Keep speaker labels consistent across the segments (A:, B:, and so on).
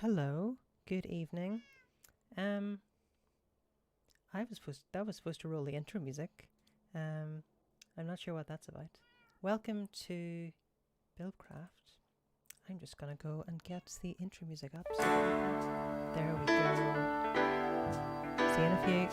A: Hello, good evening. I that was supposed to roll the intro music. I'm not sure what that's about. Welcome to Bilbcraft. I'm just gonna go and get the intro music up. So there we go. See you in a few.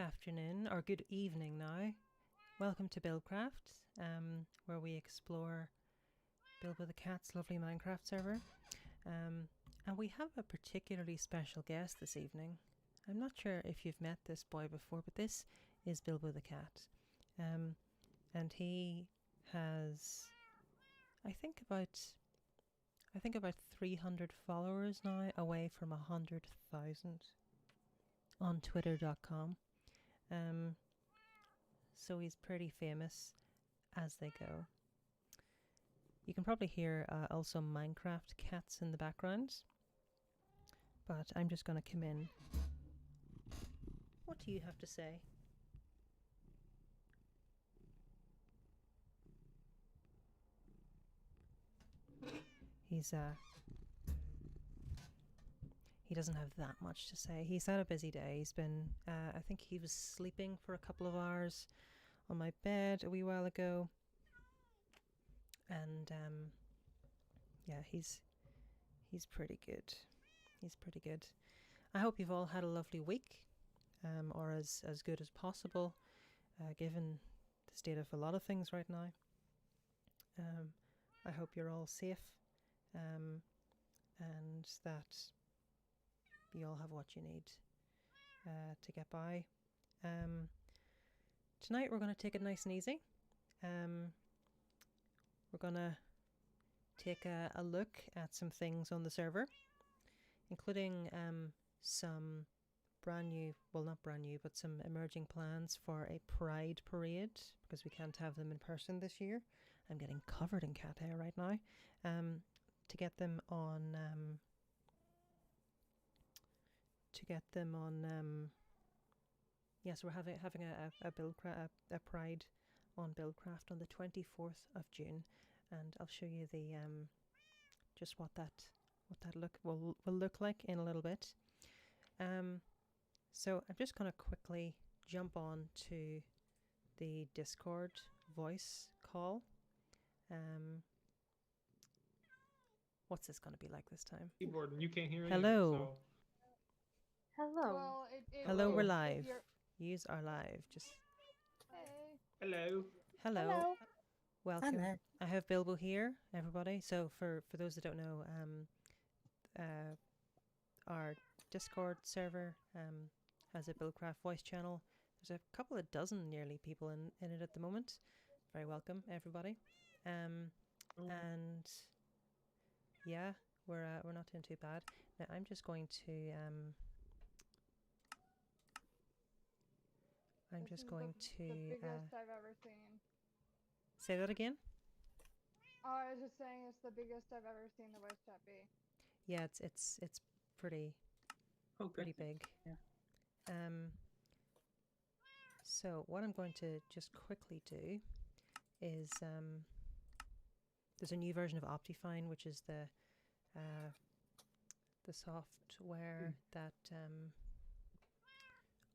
A: afternoon, or good evening now. Welcome to Bilbcraft, where we explore Bilbo the Cat's lovely Minecraft server. And we have a particularly special guest this evening. I'm not sure if you've met this boy before, but this is Bilbo the Cat. And he has, I think about 300 followers now, away from 100,000 on twitter.com. So he's pretty famous as they go. You can probably hear also Minecraft cats in the background, but I'm just going to come in. What do you have to say? He doesn't have that much to say. He's had a busy day. He's been, I think he was sleeping for a couple of hours on my bed a wee while ago. And yeah, he's pretty good. He's pretty good. I hope you've all had a lovely week, or as good as possible, given the state of a lot of things right now. I hope you're all safe, and that you all have what you need to get by. Tonight we're going to take it nice and easy. We're going to take a look at some things on the server, including some brand new, well, not brand new, but some emerging plans for a Pride parade, because we can't have them in person this year. I'm getting covered in cat hair right now. To get them on yes, we're having a Pride on Bilbcraft on the 24th of June, and I'll show you the just what that look will look like in a little bit. So I'm just going to quickly jump on to the Discord voice call. What's this going to be like this time?
B: Keyboard, and you can't hear
A: Hello.
B: anything, so.
C: Hello.
D: Well,
A: Hello, we're
B: Hello.
A: live. Yous are live. Just
D: Hey.
B: Hello.
A: hello. Welcome.
C: Hello.
A: I have Bilbo here, everybody. So for those that don't know, our Discord server has a Bilbcraft voice channel. There's a couple of dozen nearly people in it at the moment. Very welcome, everybody. And yeah, we're not doing too bad. Now I'm just going to
D: This is the biggest I've ever seen.
A: say that again.
D: Oh, I was just saying it's the biggest I've ever seen the voice chat be.
A: Yeah, it's pretty pretty big.
C: Yeah.
A: So what I'm going to just quickly do is there's a new version of Optifine, which is the software that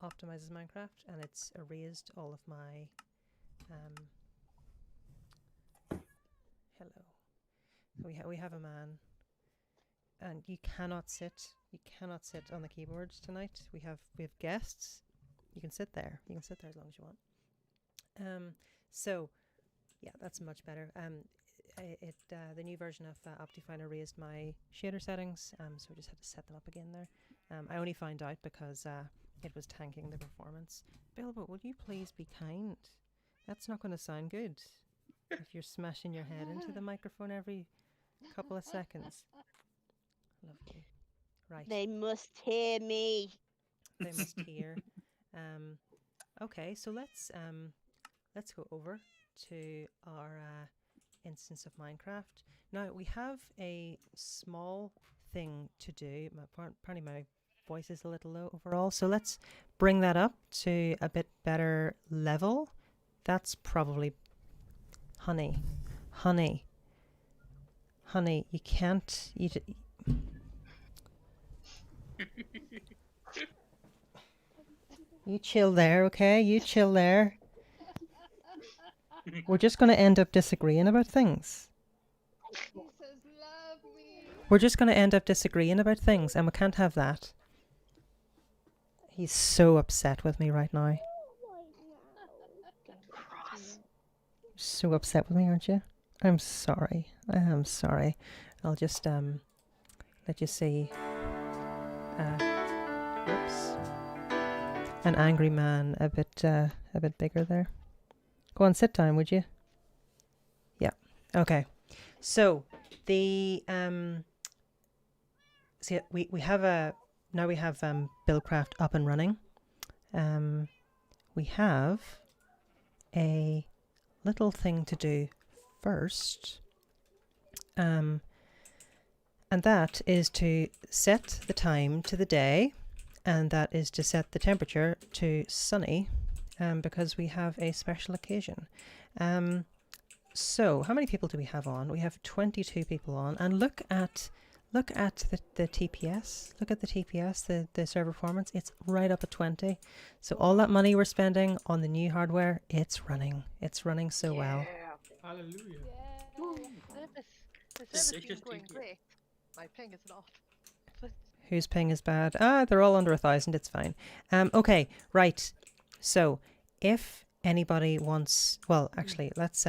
A: optimizes Minecraft, and it's erased all of my hello. So we have a man, and you cannot sit on the keyboard tonight. We have guests. You can sit there as long as you want. So yeah, that's much better. The new version of Optifine erased my shader settings, so I just had to set them up again there. I only found out because it was tanking the performance. Bilbo, will you please be kind? That's not going to sound good if you're smashing your head into the microphone every couple of seconds. Lovely. Right.
C: They must hear me.
A: They must hear. Okay, so let's go over to our instance of Minecraft. Now we have a small thing to do. Apparently my voice is a little low overall, so let's bring that up to a bit better level. That's probably honey, you can't eat it. You chill there, okay? You chill there. We're just going to end up disagreeing about things.
D: He says, "Love me."
A: We're just going to end up disagreeing about things, and we can't have that. He's so upset with me right now.
C: Cross.
A: So upset with me, aren't you? I'm sorry. I am sorry. I'll just let you see. Whoops. An angry man, a bit bigger there. Go on, sit down, would you? Yeah. Okay. So the see, we have Bilbcraft up and running. We have a little thing to do first, and that is to set the time to the day, and that is to set the temperature to sunny, because we have a special occasion. So how many people do we have on? We have 22 people on, and look at the TPS. Look at the TPS, the server performance. It's right up at 20. So all that money we're spending on the new hardware, it's running. It's running so well.
B: Hallelujah.
C: Yeah. The
B: It's
C: service is
B: just
C: going
B: easier.
C: great. My ping is not.
A: Whose ping is bad? Ah, they're all under 1,000. It's fine. Okay, right. So if anybody wants, well, actually, let's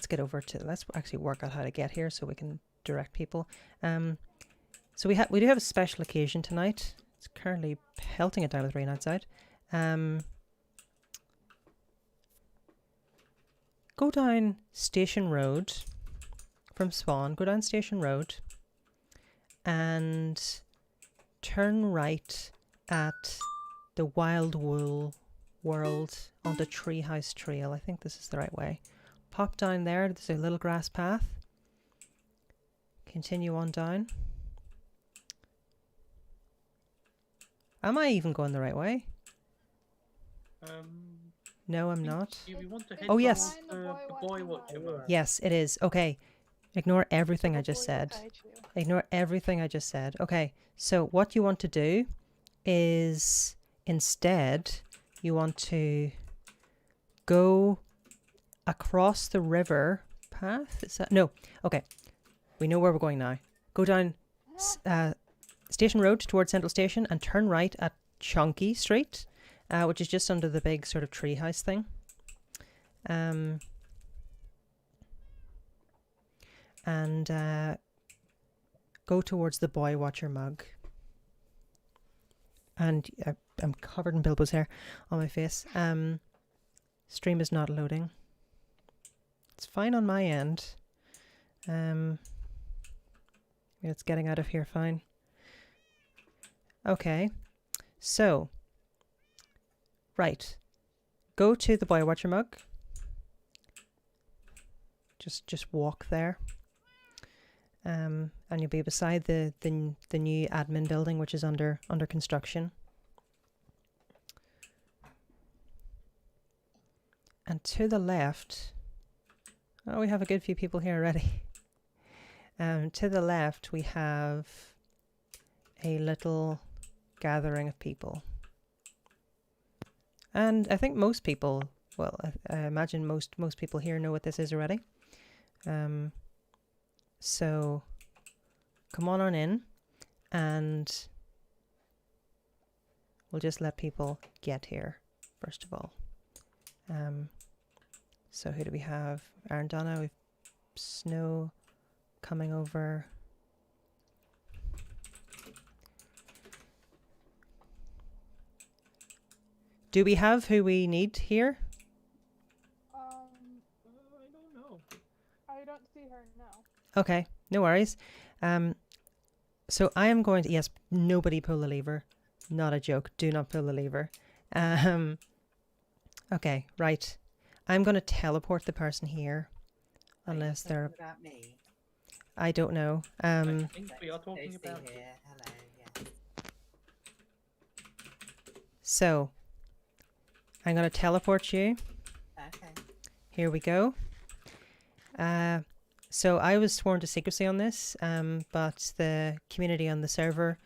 A: get over to, let's actually work out how to get here so we can direct people. So we do have a special occasion tonight. It's currently pelting it down with rain outside. Go down Station Road from Spawn. Go down Station Road and turn right at the Wild Wool World onto Treehouse Trail. I think this is the right way. Pop down there. There's a little grass path. Continue on down. Am I even going the right way? No, I'm not.
B: If you want to head
A: Oh, yes.
B: towards the boy watcher mode.
A: Yes, it is. Okay. Ignore everything I just said. Ignore everything I just said. Okay. So what you want to do is instead you want to go across the river path. Is that? No. Okay. We know where we're going now. Go down Station Road towards Central Station and turn right at Chunky Street, which is just under the big sort of treehouse thing. And go towards the Boy Watcher mug. And I'm covered in Bilbo's hair on my face. Stream is not loading. It's fine on my end. It's getting out of here fine. Okay. So, right. Go to the Boy Watcher mug. Just walk there. And you'll be beside the new admin building, which is under construction. And to the left, oh, we have a good few people here already. To the left, we have a little gathering of people. And I think most people, well, I imagine most people here know what this is already. So come on in and we'll just let people get here first of all. So who do we have? Arendana, we've Snow coming over. Do we have who we need here?
B: I don't know.
D: I don't see her now.
A: Okay, no worries. So I am going to, yes, nobody pull the lever. Not a joke. Do not pull the lever. Okay, right. I'm going to teleport the person here. Unless they're...
E: about me.
A: I don't know.
B: I think we are talking
E: Lucy
B: about
E: here. Hello. Yes.
A: So, I'm going to teleport you.
E: Okay.
A: Here we go. So I was sworn to secrecy on this, but the community on the server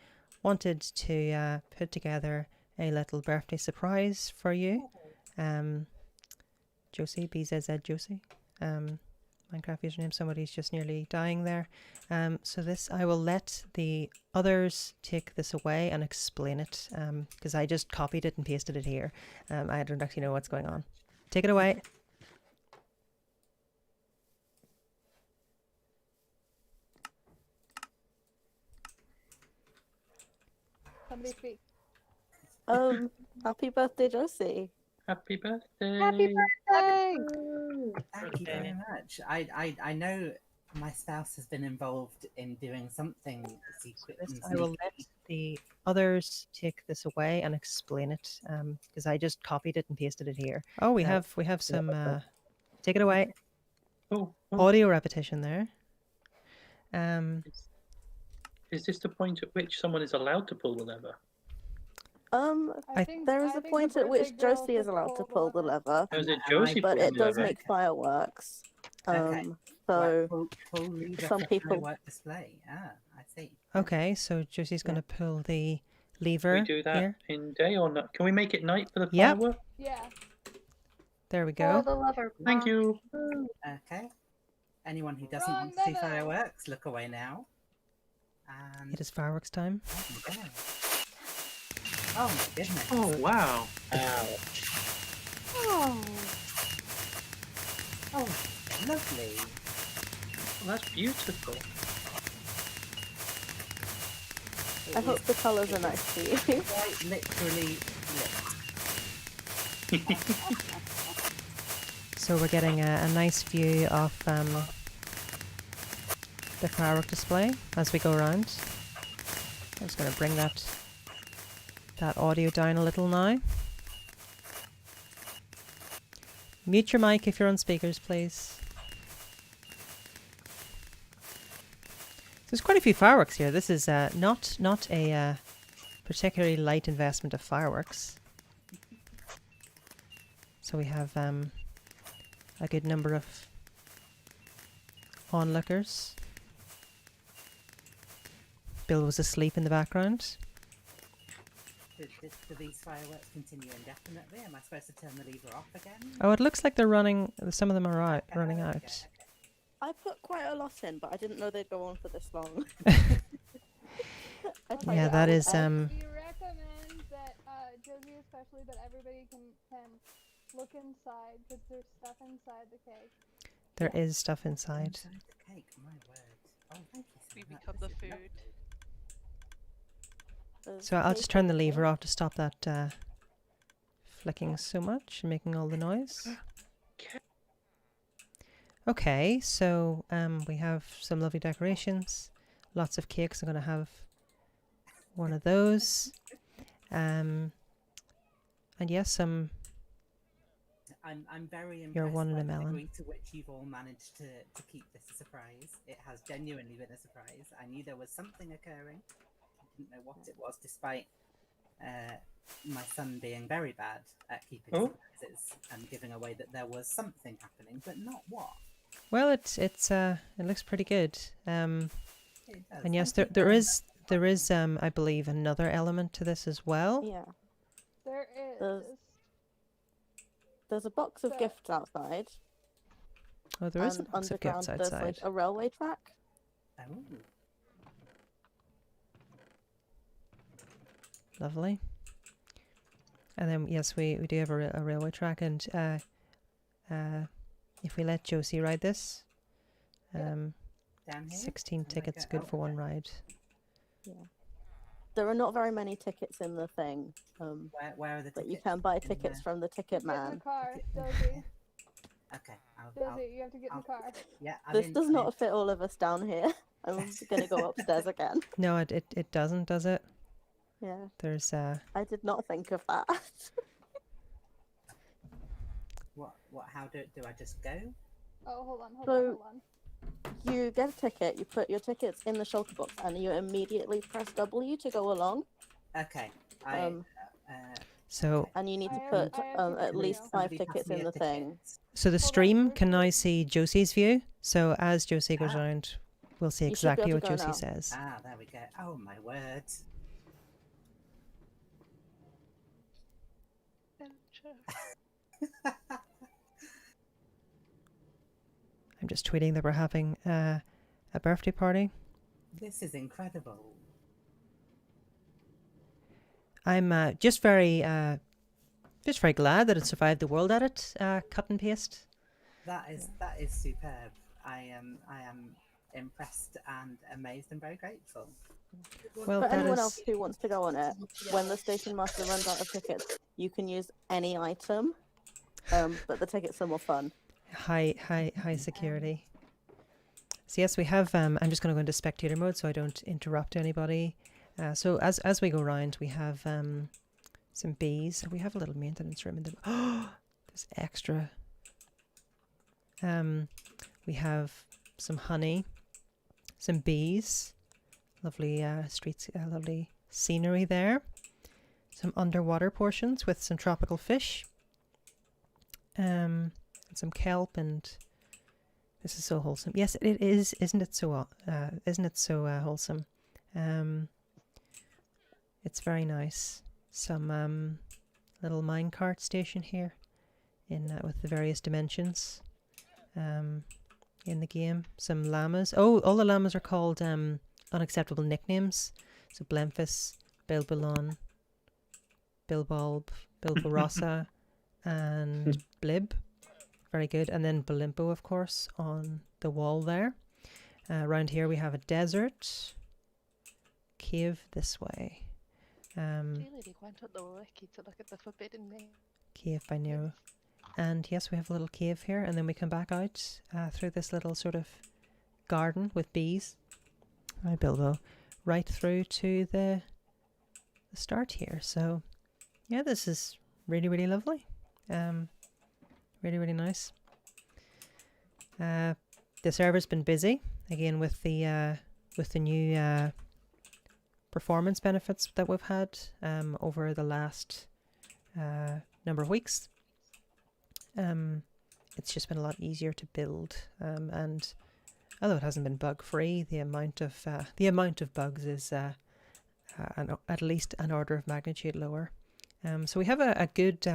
A: wanted to put together a little birthday surprise for you. Josie, BZZ Josie. Minecraft username. Somebody's just nearly dying there. So this, I will let the others take this away and explain it, because I just copied it and pasted it here. I don't actually know what's going on. Take it away.
D: Somebody speak.
F: Happy birthday, Josie.
B: Happy birthday.
C: Happy birthday!
E: Thank you very much. I know my spouse has been involved in doing something secret
A: This,
E: and
A: I will let
E: sneaky.
A: the others take this away and explain it, because I just copied it and pasted it here. Oh, we have some. Take it away.
B: Oh,
A: Audio repetition there.
B: is this the point at which someone is allowed to pull the lever?
F: There is a point at which Josie is allowed to pull the lever,
B: Or is it
E: Am I
B: Josie
F: but
B: pulling
F: it
B: the
F: does
B: lever?
F: make fireworks.
E: Okay.
F: So
E: Pull lever
F: some
E: for
F: people-
E: firework display. Ah, I see.
A: Okay, so Josie's going to pull the lever.
B: We do that
A: here.
B: in day or not? Can we make it night for the
A: Yep.
B: firework?
D: Yeah.
A: There we
C: Pull
A: go.
C: the lever.
B: Thank you.
E: Okay. Anyone who doesn't
D: Run,
E: want to see
D: lever.
E: fireworks, look away now. And
A: It is fireworks time.
E: there we go. Oh my goodness.
B: Oh, wow.
C: Oh.
E: Oh, lovely.
B: Well, that's beautiful.
F: I hope the colours are nice to you.
E: Quite literally lit.
A: So we're getting a nice view of the firework display as we go around. I'm just going to bring that audio down a little now. Mute your mic if you're on speakers, please. There's quite a few fireworks here. This is not a particularly light investment of fireworks. So we have a good number of onlookers. Bill was asleep in the background.
E: Do these fireworks continue indefinitely? Am I supposed to turn the lever off again?
A: Oh, it looks like they're running. Some of them are running
E: Okay,
A: out.
E: okay.
F: I put quite a lot in, but I didn't know they'd go on for this long.
A: Yeah, that is
D: We recommend that Josie especially, but everybody can look inside because there's stuff inside the cake.
A: there is stuff inside.
E: Inside the cake, my word. Oh, thank you so
C: We
E: much.
C: become
E: This
C: the
E: is
C: food.
E: lovely.
A: So I'll just turn the lever off to stop that flicking so much and making all the noise. Okay, so we have some lovely decorations, lots of cakes. I'm going to have one of those. And yes, some.
E: I'm very impressed
A: You're one in
E: by
A: a
E: the
A: melon.
E: degree to which you've all managed to keep this a surprise. It has genuinely been a surprise. I knew there was something occurring. I didn't know what it was, despite my son being very bad at keeping surprises and giving away that there was something happening, but not what.
A: Well, it looks pretty good.
E: It does.
A: And yes,
E: Thank you
A: there
E: very
A: is I believe another element to this as well.
F: Yeah.
D: There is.
F: There's a box of
D: So-
F: gifts outside.
A: Oh, there is a
F: And
A: box of
F: underground
A: gifts
F: there's
A: outside.
F: like a railway track.
E: Oh,
A: Lovely. And then yes, we do have a railway track, and if we let Josie ride this,
E: down here.
A: 16
E: Can I
A: tickets
E: go-
A: good for one
E: okay.
A: ride.
F: Yeah. There are not very many tickets in the thing,
E: Where are the
F: but
E: tickets?
F: you can buy
E: In
F: tickets
E: the-
F: from the ticket
D: Get in the
F: man.
D: car,
E: Ticket in
D: Josie.
E: Okay, I'll,
D: Josie, you have to get in the car.
E: yeah.
F: This does not fit all of us down here. I'm going to go upstairs again.
A: No, it doesn't, does it?
F: Yeah,
A: There's
F: I did not think of that.
E: What? How do I just go?
D: Oh, hold on.
F: So- You get a ticket, you put your tickets in the shulker box, and you immediately press W to go along.
E: Okay.
A: so
F: And you need to
D: I have-
F: put
D: I have
F: at
D: to
F: least
D: go.
F: 5
E: Somebody pass
F: tickets
E: me
F: in
E: a
F: the
E: ticket.
F: thing.
A: so the
D: Hold on,
A: stream
D: where's
A: can
D: the
A: now
D: ticket?
A: see Josie's view. So as Josie goes
E: Ah.
A: around, we'll see
F: You should be
A: exactly
F: able
A: what
F: to go
A: Josie
F: now.
A: says.
E: Ah, there we go. Oh my word.
A: I'm just tweeting that we're having a birthday party.
E: This is incredible.
A: I'm just very glad that it survived the world edit cut and paste.
E: That is superb. I am impressed and amazed and very grateful.
A: Well,
F: For
A: that
F: anyone
A: is
F: else who wants to go on it, when the station master runs out of tickets, you can use any item, but the tickets are more fun.
A: high security. So yes, we have. I'm just going to go into spectator mode so I don't interrupt anybody. So as we go around, we have some bees. We have a little maintenance room in the. Oh, there's extra. We have some honey, some bees, lovely streets, lovely scenery there. Some underwater portions with some tropical fish. And some kelp, and this is so wholesome. Yes, it is. Isn't it so? Isn't it so wholesome? It's very nice. Some little minecart station here, in with the various dimensions. In the game, some llamas. Oh, all the llamas are called unacceptable nicknames. So Belfast, Bilbulon, Bilbulb, Bilbarossa, and Blib. Very good. And then Belimpo, of course, on the wall there. Around here we have a desert. Cave this way.
C: Really, they went on the wiki to look at the forbidden name.
A: Cave by Nero. And yes, we have a little cave here, and then we come back out through this little sort of garden with bees. Hi, Bilbo. Right through to the start here. So, yeah, this is really, really lovely. Really, really nice. The server's been busy again with the new performance benefits that we've had over the last number of weeks. It's just been a lot easier to build, and although it hasn't been bug free, the amount of bugs is at least an order of magnitude lower. So we have a good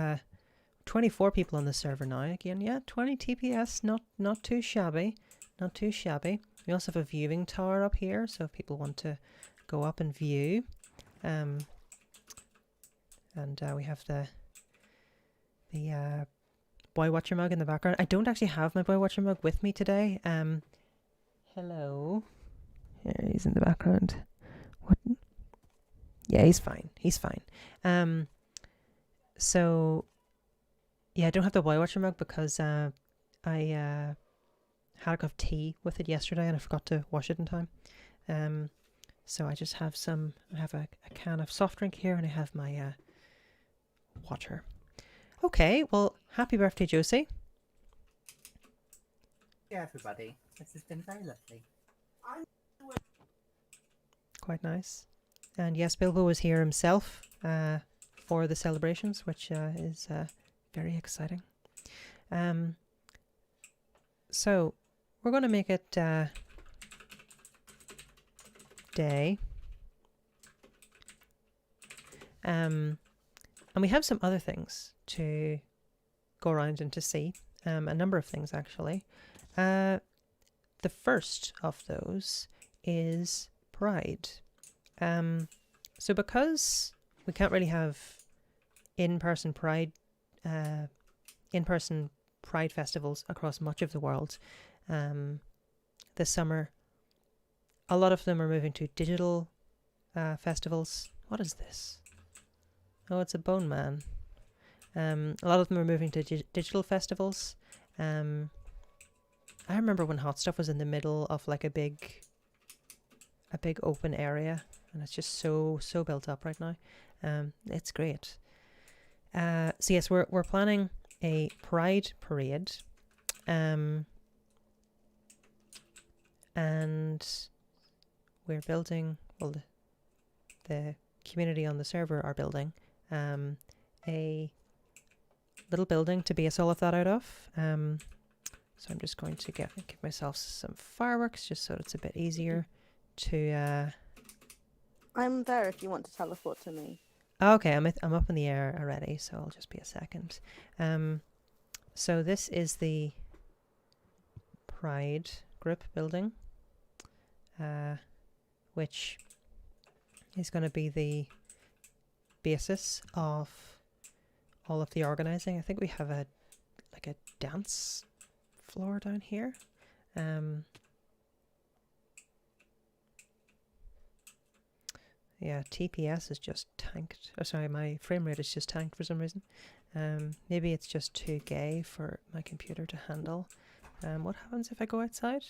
A: 24 people on the server now. Again, yeah, 20 TPS, not too shabby, not too shabby. We also have a viewing tower up here, so if people want to go up and view, and we have the Boy Watcher mug in the background. I don't actually have my Boy Watcher mug with me today. Hello. Here he's in the background. What? Yeah, he's fine. He's fine. So yeah, I don't have the Boy Watcher mug because I had a cup of tea with it yesterday and I forgot to wash it in time. So I just have I have a can of soft drink here, and I have my water. Okay, well, happy birthday, Josie.
E: Yeah, everybody. This has been very lovely.
A: Quite nice. And yes, Bilbo was here himself for the celebrations, which is very exciting. So we're going to make it day. And we have some other things to go around and to see. A number of things, actually. The first of those is Pride. So because we can't really have in-person Pride festivals across much of the world this summer, a lot of them are moving to digital festivals. What is this? Oh, it's a bone man. A lot of them are moving to digital festivals. I remember when Hot Stuff was in the middle of like a big open area, and it's just so built up right now. It's great. So yes, we're planning a Pride parade, and we're building. Well, the community on the server are building a little building to base all of that out of. So I'm just going to give myself some fireworks just so it's a bit easier to.
F: I'm there if you want to teleport to me.
A: Okay, I'm up in the air already, so I'll just be a second. So this is the Pride group building, which is going to be the basis of all of the organizing. I think we have a dance floor down here. Yeah, TPS is just tanked. Oh, sorry, my frame rate is just tanked for some reason. Maybe it's just too gay for my computer to handle. What happens if I go outside?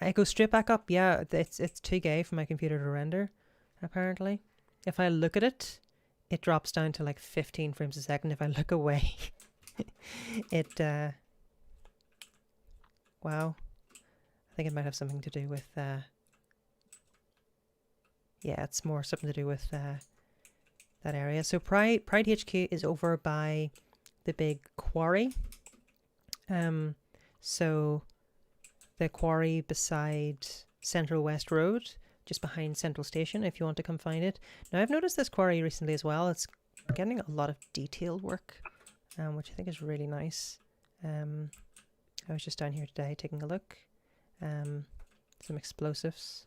A: I go straight back up. Yeah, it's too gay for my computer to render, apparently. If I look at it, it drops down to like 15 frames a second. If I look away, it... wow. I think it might have something to do with... yeah, it's more something to do with that area. So Pride HQ is over by the big Quarry. So the Quarry beside Central West Road, just behind Central Station, if you want to come find it. Now, I've noticed this quarry recently as well. It's getting a lot of detailed work, which I think is really nice. I was just down here today taking a look. Some explosives.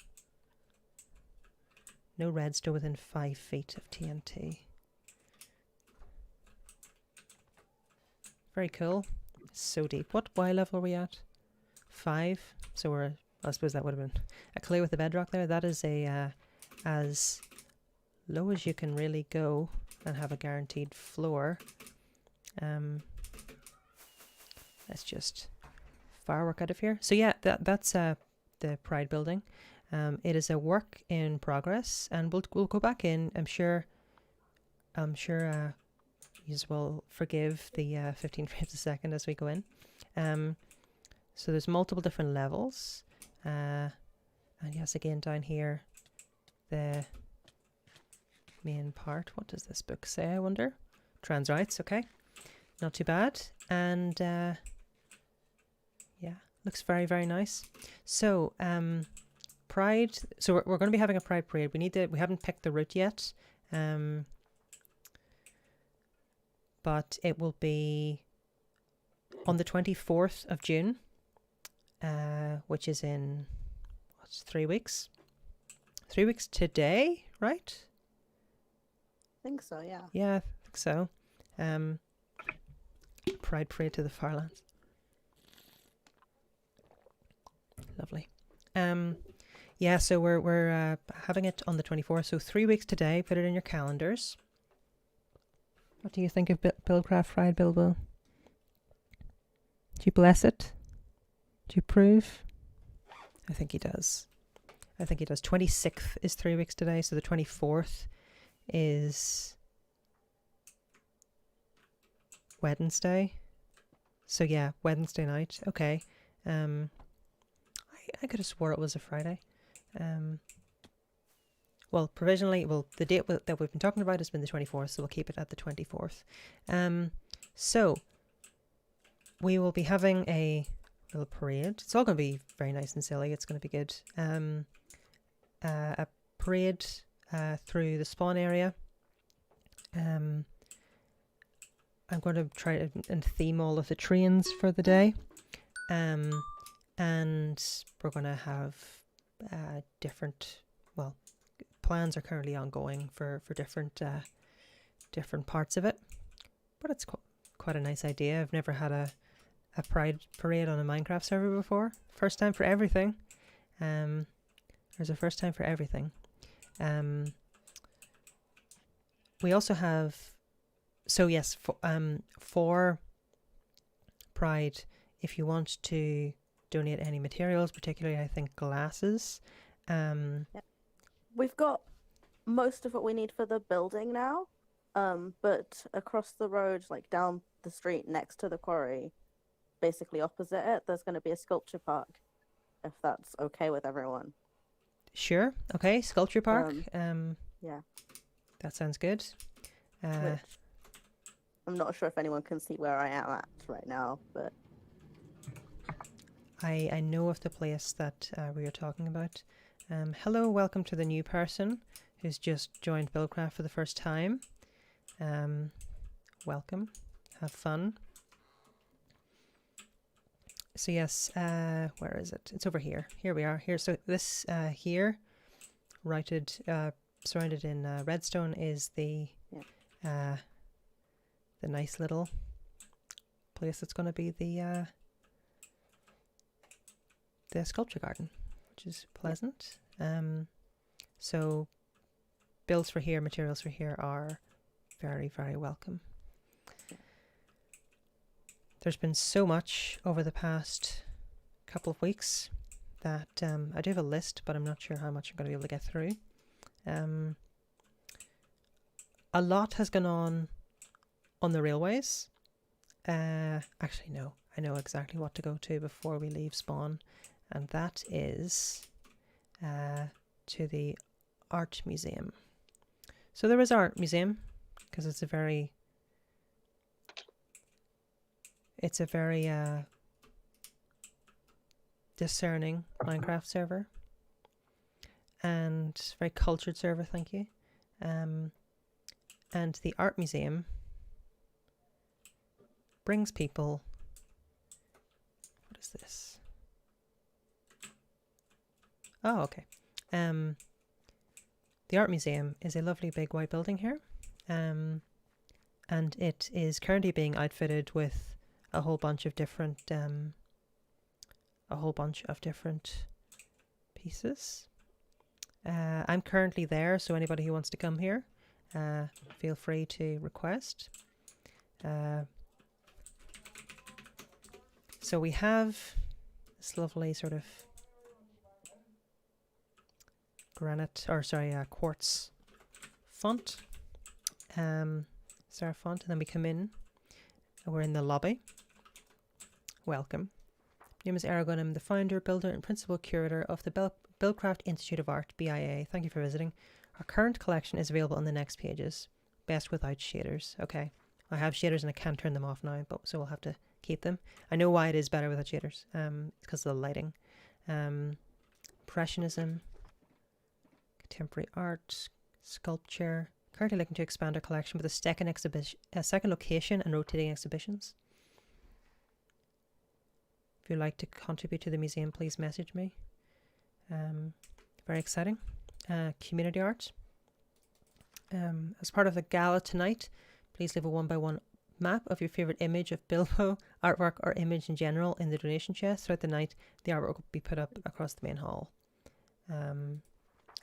A: No redstone within 5 feet of TNT. Very cool. So deep. What Y level are we at? 5. So we're... I suppose that would have been a clue with the bedrock there. That is a as low as you can really go and have a guaranteed floor. Let's just firework out of here. So yeah, that's the Pride building. It is a work in progress, and we'll go back in. I'm sure you will forgive the 15 frames a second as we go in. So there's multiple different levels. And yes, again down here, the main part. What does this book say, I wonder? Trans rights, okay. Not too bad. And yeah, looks very, very nice. So Pride, so we're going to be having a Pride parade. We haven't picked the route yet. But it will be on the 24th of June. Which is in, what's 3 weeks? 3 weeks today, right?
F: I think so, yeah.
A: Yeah, I think so. Pride parade to the Farlands. Lovely. Yeah, so we're having it on the 24th, so 3 weeks today. Put it in your calendars. What do you think of Bilbcraft Pride, Bilbo? Do you bless it? Do you approve? I think he does. 26th is 3 weeks today, so the 24th is Wednesday. So yeah, Wednesday night. Okay. I could have swore it was a Friday. Well, provisionally, the date that we've been talking about has been the 24th, so we'll keep it at the 24th. So we will be having a little parade. It's all going to be very nice and silly. It's going to be good. A parade through the spawn area. I'm going to try and theme all of the trains for the day. And we're going to have different, well, plans are currently ongoing for different parts of it. But it's quite a nice idea. I've never had a Pride parade on a Minecraft server before. First time for everything. There's a first time for everything. We also have, so yes, for Pride, if you want to donate any materials, particularly I think glasses.
F: Yep. We've got most of what we need for the building now, but across the road, like down the street next to the quarry, basically opposite it, there's going to be a sculpture park, if that's okay with everyone.
A: Sure. Okay. Sculpture park.
F: Yeah.
A: That sounds good.
F: Which I'm not sure if anyone can see where I am at right now, but
A: I know of the place that we are talking about. Hello, welcome to the new person who's just joined Bilbcraft for the first time. Welcome. Have fun. So yes, where is it? It's over here. Here we are. Here. So this here, surrounded in redstone, is the nice little place that's going to be the sculpture garden, which is pleasant. So builds for here, materials for here are very, very welcome. There's been so much over the past couple of weeks that I do have a list, but I'm not sure how much I'm going to be able to get through. A lot has gone on the railways. Actually, no. I know exactly what to go to before we leave spawn, and that is to the art museum. So there is art museum because it's a very discerning Minecraft server and very cultured server, thank you. And the art museum brings people. What is this? Oh, okay. The art museum is a lovely big white building here, and it is currently being outfitted with a whole bunch of different pieces. I'm currently there, so anybody who wants to come here, feel free to request. So we have this lovely sort of quartz font, serif font, and then we come in and we're in the lobby. Welcome. My name is Aragon. I'm the founder, builder, and principal curator of the Bilbcraft Institute of Art, BIA. Thank you for visiting. Our current collection is available on the next pages. Best without shaders. Okay. I have shaders and I can't turn them off now, so we'll have to keep them. I know why it is better without shaders. It's because of the lighting. Impressionism, contemporary art, sculpture. Currently looking to expand our collection with a second location and rotating exhibitions. If you'd like to contribute to the museum, please message me. Very exciting. Community art. As part of the gala tonight, please leave a 1x1 map of your favourite image of Bilbo, artwork or image in general in the donation chest. Throughout the night, the artwork will be put up across the main hall. And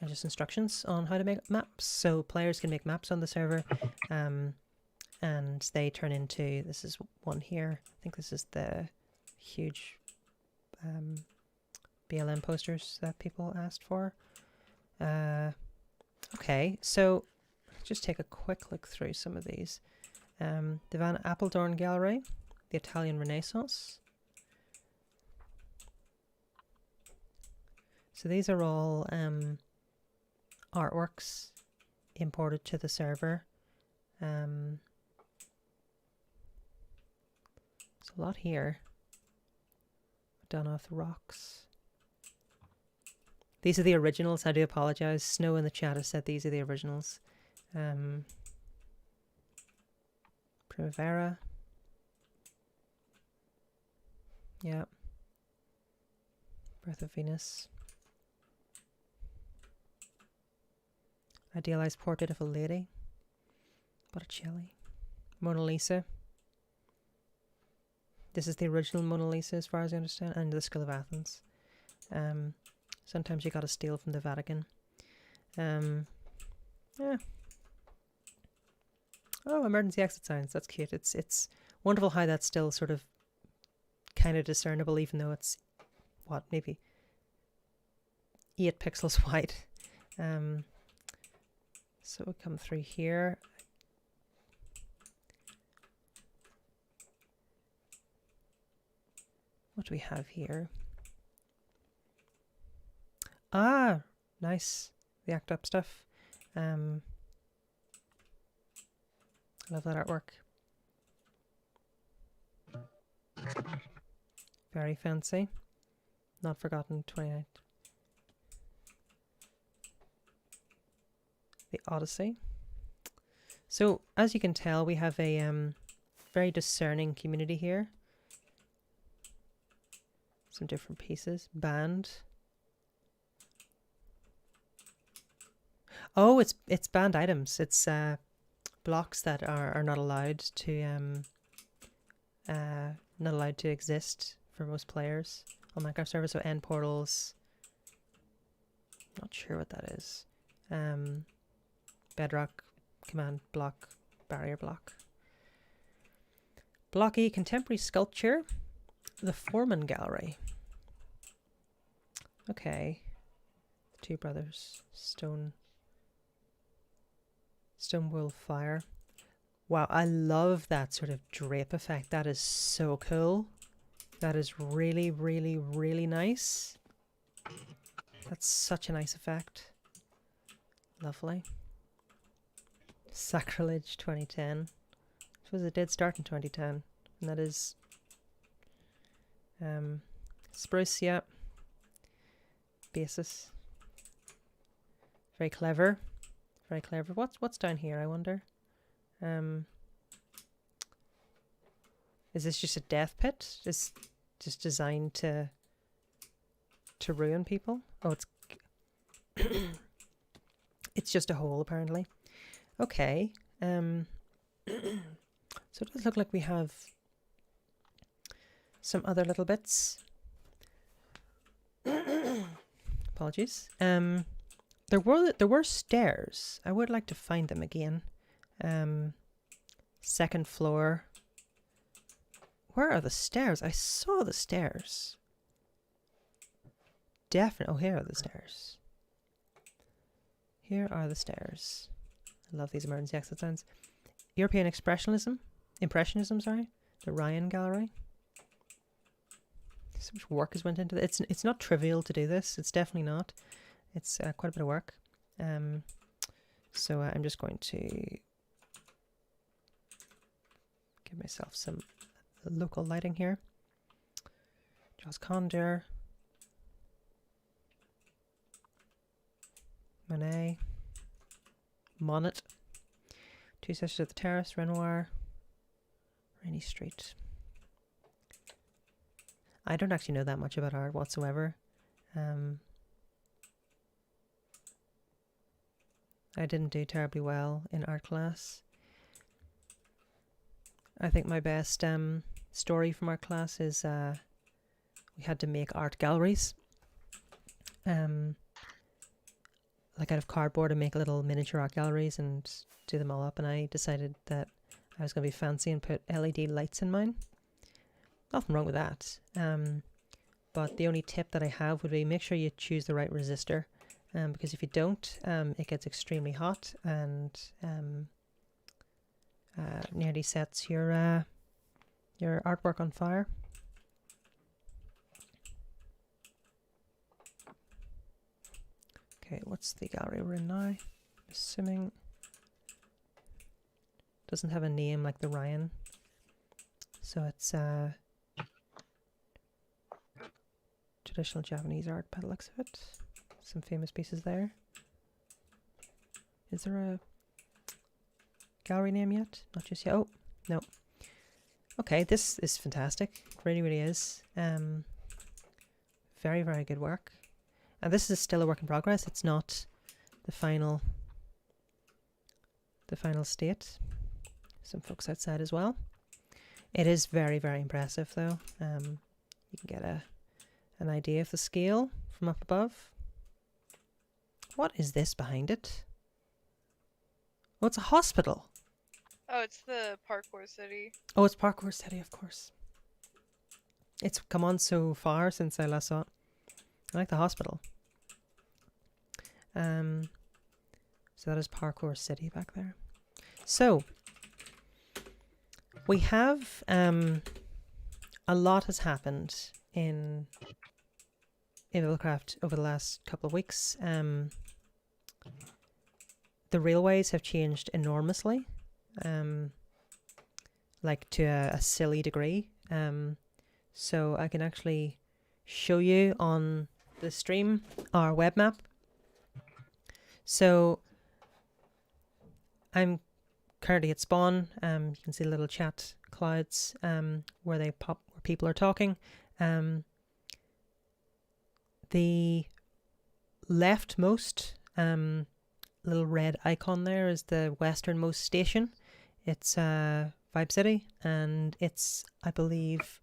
A: just instructions on how to make maps. So players can make maps on the server, and they turn into, this is one here. I think this is the huge BLM posters that people asked for. Okay, so just take a quick look through some of these. The Van Apeldoorn Gallery, the Italian Renaissance. So these are all artworks imported to the server. There's a lot here. Done off the rocks. These are the originals. I do apologize. Snow in the chat has said these are the originals. Primavera. Yeah. Birth of Venus. Idealized portrait of a lady. Botticelli. Mona Lisa. This is the original Mona Lisa as far as I understand, and the Skull of Athens. Sometimes you gotta steal from the Vatican. Yeah. Oh, emergency exit signs. That's cute. It's wonderful how that's still sort of kind of discernible, even though it's what, maybe 8 pixels wide. So we come through here. What do we have here? Ah, nice. The Act Up stuff. I love that artwork. Very fancy. Not forgotten 29th. The Odyssey. So, as you can tell, we have a very discerning community here. some different pieces. Banned. Oh, it's banned items. It's blocks that are not allowed to exist for most players on Minecraft server. So end portals. Not sure what that is. Bedrock, command block, barrier block. Block E, contemporary sculpture. The Foreman Gallery. Okay. Two brothers. Stone wool fire. Wow, I love that sort of drape effect. That is so cool. That is really, really, really nice. That's such a nice effect. Lovely. Sacrilege 2010. I suppose it did start in 2010. And that is spruce, yeah. Basis. Very clever. Very clever. What's down here, I wonder? Is this just a death pit? Just designed to ruin people? Oh, it's it's just a hole apparently. Okay. So it does look like we have some other little bits. Apologies. There were stairs. I would like to find them again. Second floor. Where are the stairs? I saw the stairs. Definitely. Oh, here are the stairs. Here are the stairs. I love these emergency exit signs. European Impressionism, sorry. The Ryan Gallery. So much work has went into it. It's not trivial to do this. It's definitely not. It's quite a bit of work. So I'm just going to give myself some local lighting here. Jaws Condor. Monet. Monet. Two Sisters of the Terrace. Renoir. Rainy Street. I don't actually know that much about art whatsoever. I didn't do terribly well in art class. I think my best story from art class is we had to make art galleries. Like out of cardboard and make little miniature art galleries and do them all up, and I decided that I was going to be fancy and put LED lights in mine. Nothing wrong with that. But the only tip that I have would be make sure you choose the right resistor. Because if you don't, it gets extremely hot and nearly sets your artwork on fire. Okay, what's the gallery we're in now? Assuming doesn't have a name like the Ryan, so it's traditional Japanese art by the looks of it. Some famous pieces there. Is there a gallery name yet? Not just yet. Oh, no. Okay, this is fantastic. Really, really is. Very, very good work. And this is still a work in progress. It's not the final state. Some folks outside as well. It is very, very impressive though. You can get an idea of the scale from up above. What is this behind it? Oh, it's a hospital.
C: Oh, it's the Parkour City.
A: Oh, it's Parkour City, of course. It's come on so far since I last saw it. I like the hospital. So that is Parkour City back there. So we have a lot has happened in Bilbcraft over the last couple of weeks. The railways have changed enormously, like to a silly degree. So I can actually show you on the stream our web map. So I'm currently at spawn. You can see the little chat clouds where they pop, where people are talking. the leftmost little red icon there is the westernmost station. It's Vibe City, and it's, I believe,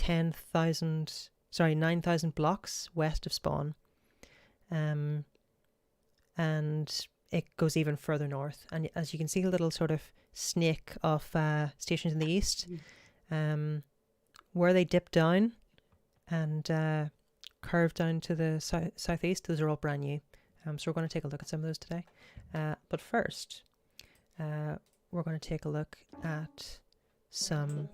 A: 9,000 blocks west of Spawn. And it goes even further north. And as you can see, a little sort of snake of stations in the east, where they dip down and curve down to the southeast. Those are all brand new. So we're going to take a look at some of those today. But first, we're going to take a look at some.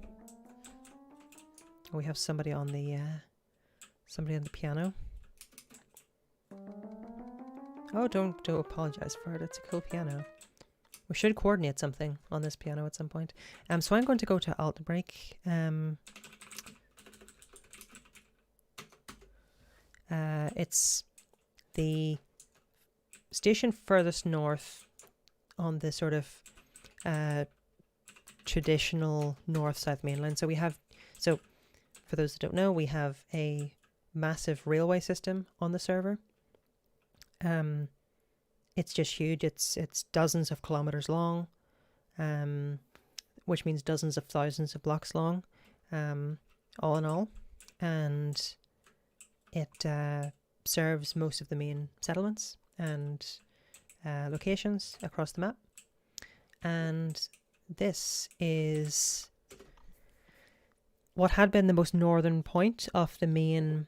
A: We have somebody on the piano. Oh, don't apologize for it. It's a cool piano. We should coordinate something on this piano at some point. So I'm going to go to Alt Break. It's the station furthest north on the sort of traditional north-south mainland. So for those that don't know, we have a massive railway system on the server. It's just huge. It's dozens of kilometers long, which means dozens of thousands of blocks long, all in all, and it serves most of the main settlements and locations across the map. And this is what had been the most northern point of the main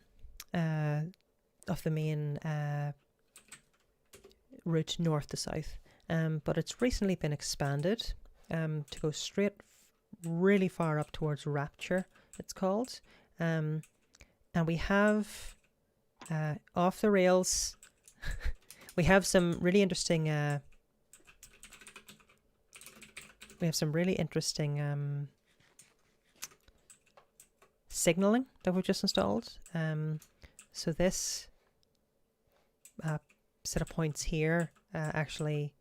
A: route north to south, but it's recently been expanded to go straight really far up towards Rapture, it's called, and we have off the rails we have some really interesting signaling that we've just installed. So this set of points here actually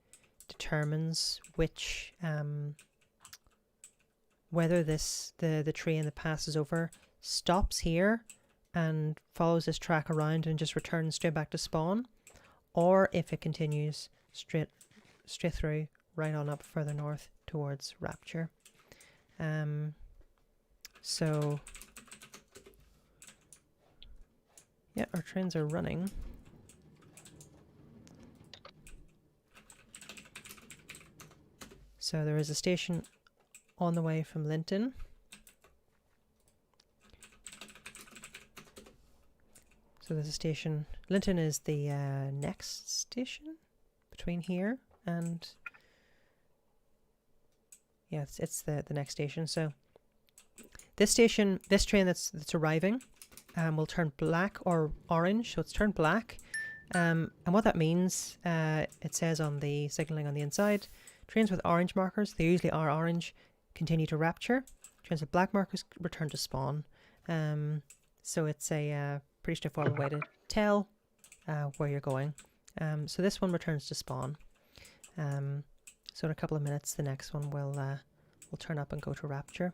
A: determines which whether the train that passes over stops here and follows this track around and just returns straight back to Spawn, or if it continues straight through right on up further north towards Rapture. So yeah, our trains are running. So there is a station on the way from Linton. So there's a station. Linton is the next station between here and yeah, it's the next station. So this train that's arriving will turn black or orange. So it's turned black, and what that means, it says on the signaling on the inside, trains with orange markers, they usually are orange, continue to Rapture. Trains with black markers return to Spawn. So it's a pretty straightforward way to tell where you're going. So this one returns to Spawn. So in a couple of minutes, the next one will turn up and go to Rapture.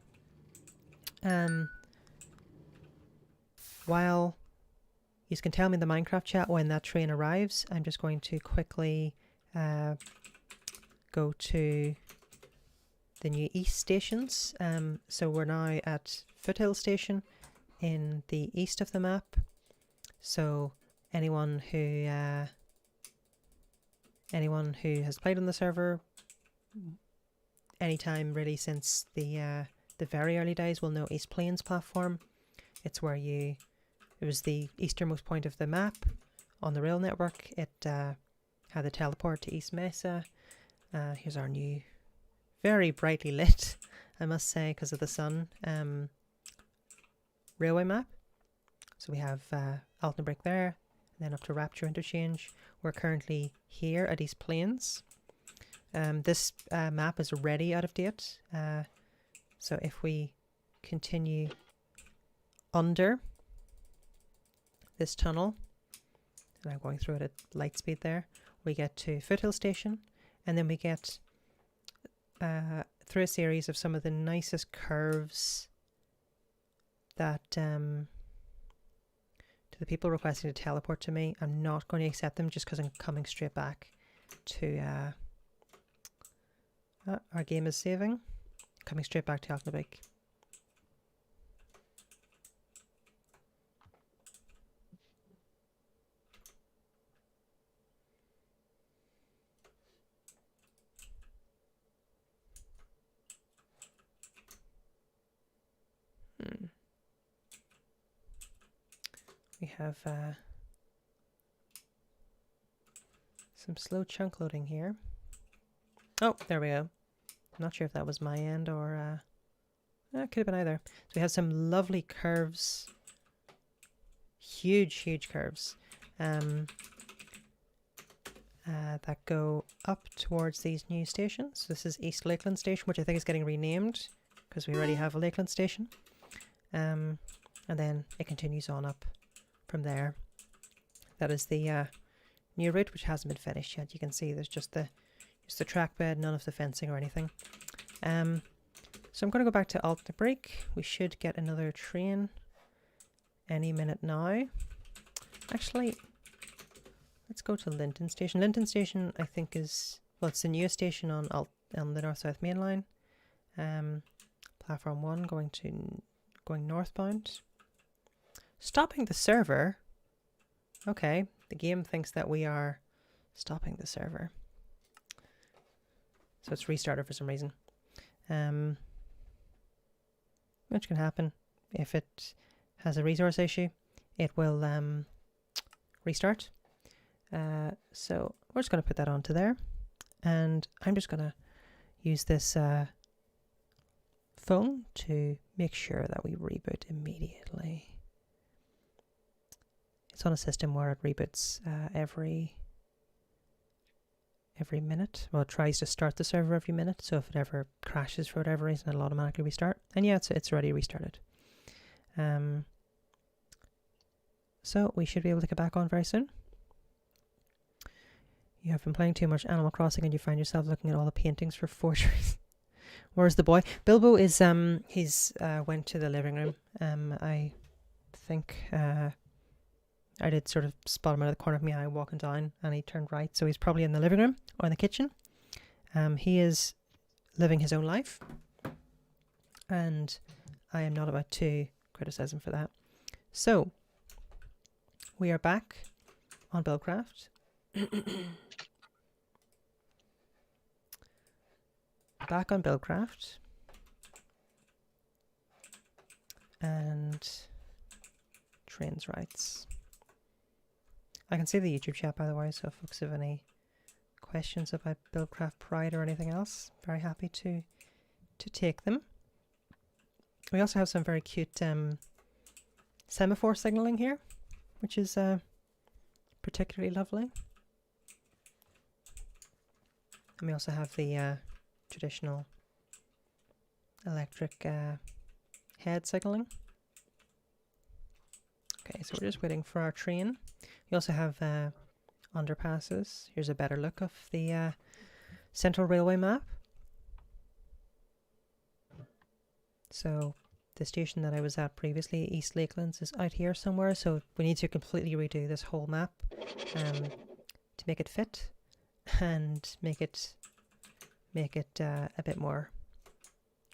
A: While you can tell me in the Minecraft chat when that train arrives, I'm just going to quickly go to the new east stations. So we're now at Foothill Station in the east of the map. So anyone who has played on the server anytime really since the very early days will know East Plains platform. It's where it was the easternmost point of the map on the rail network. It had the teleport to East Mesa. Here's our new, very brightly lit, I must say, because of the sun, railway map. So we have Alton Break there, and then up to Rapture Interchange. We're currently here at East Plains. This map is already out of date. So if we continue under this tunnel, and I'm going through it at light speed there, we get to Foothill Station, and then we get through a series of some of the nicest curves that to the people requesting to teleport to me. I'm not going to accept them just because I'm coming straight back to our game is saving. Coming straight back to Lakeland. We have some slow chunk loading here. Oh, there we go. I'm not sure if that was my end or it could have been either. So we have some lovely curves, huge curves that go up towards these new stations. This is East Lakeland Station, which I think is getting renamed because we already have a Lakeland Station. And then it continues on up from there. That is the new route, which hasn't been finished yet. You can see there's just the track bed, none of the fencing or anything. So I'm going to go back to Underpass. We should get another train any minute now. Actually, let's go to Linton Station. Linton Station, I think, is, well, it's the newest station on the North-South Main Line. Platform 1 going northbound. Stopping the server. Okay, the game thinks that we are stopping the server. So it's restarted for some reason. Which can happen if it has a resource issue. It will restart. So we're just going to put that onto there. And I'm just going to use this phone to make sure that we reboot immediately. It's on a system where it reboots every minute. Well, it tries to start the server every minute, so if it ever crashes for whatever reason, it'll automatically restart. And yeah, it's already restarted. So we should be able to get back on very soon. You have been playing too much Animal Crossing and you find yourself looking at all the paintings for forgeries. Where's the boy? Bilbo is he's went to the living room. I think I did sort of spot him out of the corner of my eye walking down, and he turned right, so he's probably in the living room or in the kitchen. He is living his own life, and I am not about to criticize him for that. So we are back on Bilbcraft. Back on Bilbcraft, and trains rights. I can see the YouTube chat, by the way, so if folks have any questions about Bilbcraft Pride or anything else, very happy to take them. We also have some very cute semaphore signaling here, which is particularly lovely. And we also have the traditional electric head signaling. Okay, so we're just waiting for our train. We also have underpasses. Here's a better look of the Central Railway map. So the station that I was at previously, East Lakelands, is out here somewhere. So we need to completely redo this whole map to make it fit and make it a bit more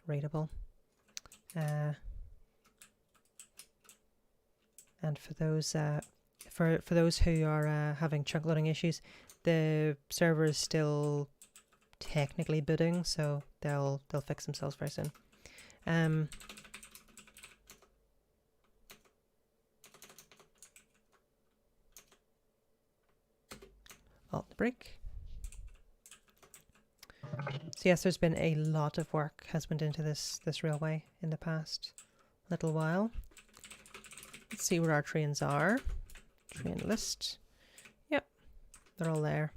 A: readable. And for those for those who are having chunk loading issues, the server is still technically booting, so they'll fix themselves very soon. Alt break. So yes, there's been a lot of work has went into this railway in the past little while. Let's see where our trains are. Train list. Yep, they're all there.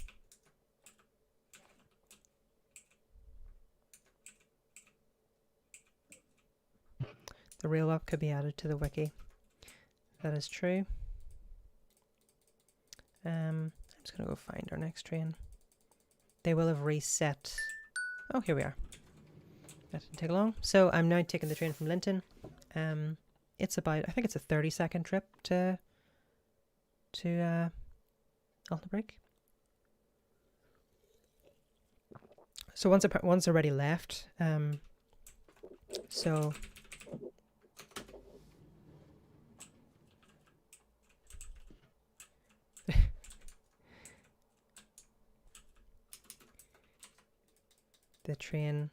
A: The rail map could be added to the wiki. That is true. I'm just going to go find our next train. They will have reset. Oh, here we are. That didn't take long. So I'm now taking the train from Linton. It's about, I think it's a 30-second trip to to Altenbreak. So one's already left. So the train.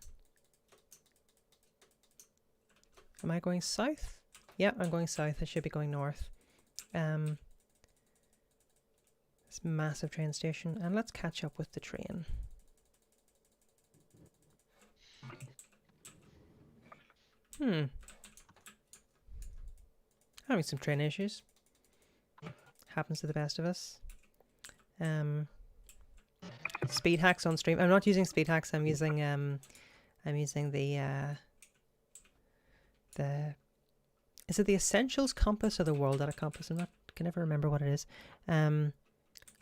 A: Am I going south? Yeah, I'm going south. I should be going north. This massive train station, and let's catch up with the train. Having some train issues. Happens to the best of us. Speed hacks on stream. I'm not using speed hacks. I'm using the is it the Essentials compass or the World Data compass? Can never remember what it is.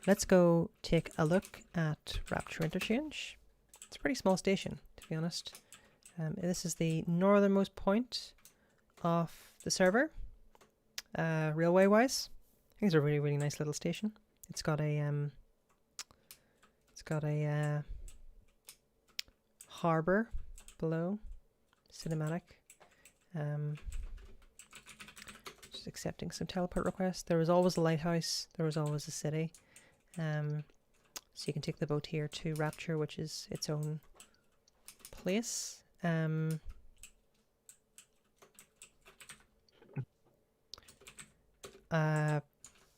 A: Let's go take a look at Rapture Interchange. It's a pretty small station, to be honest. This is the northernmost point of the server, railway wise. I think it's a really, really nice little station. It's got a harbour below, cinematic. Just accepting some teleport requests. There was always a lighthouse. There was always a city. So you can take the boat here to Rapture, which is its own place.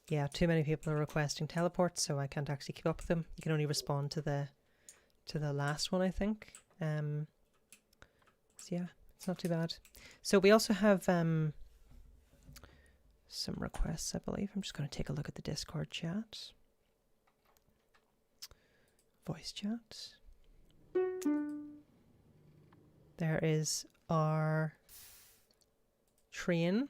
A: Yeah, too many people are requesting teleports, so I can't actually keep up with them. You can only respond to the last one, I think. So yeah, it's not too bad. So we also have some requests, I believe. I'm just going to take a look at the Discord chat. Voice chat. There is our train.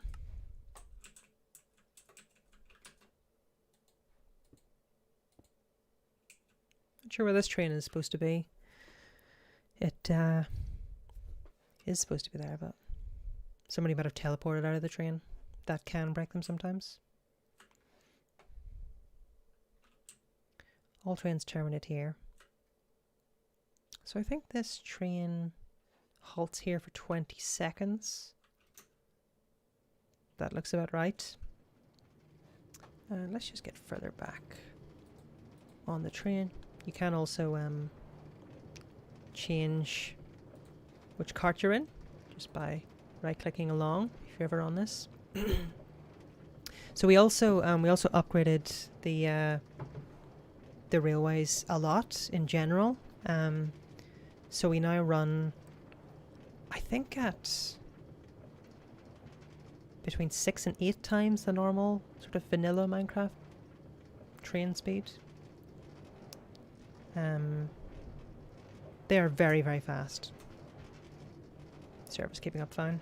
A: Not sure where this train is supposed to be. It is supposed to be there, but somebody might have teleported out of the train. That can break them sometimes. All trains terminate here. So I think this train halts here for 20 seconds. That looks about right. Let's just get further back on the train. You can also change which cart you're in just by right-clicking along if you're ever on this. So we also upgraded the railways a lot in general. So we now run, I think, at between 6 and 8 times the normal sort of vanilla Minecraft train speed. They are very, very fast. Server's keeping up fine.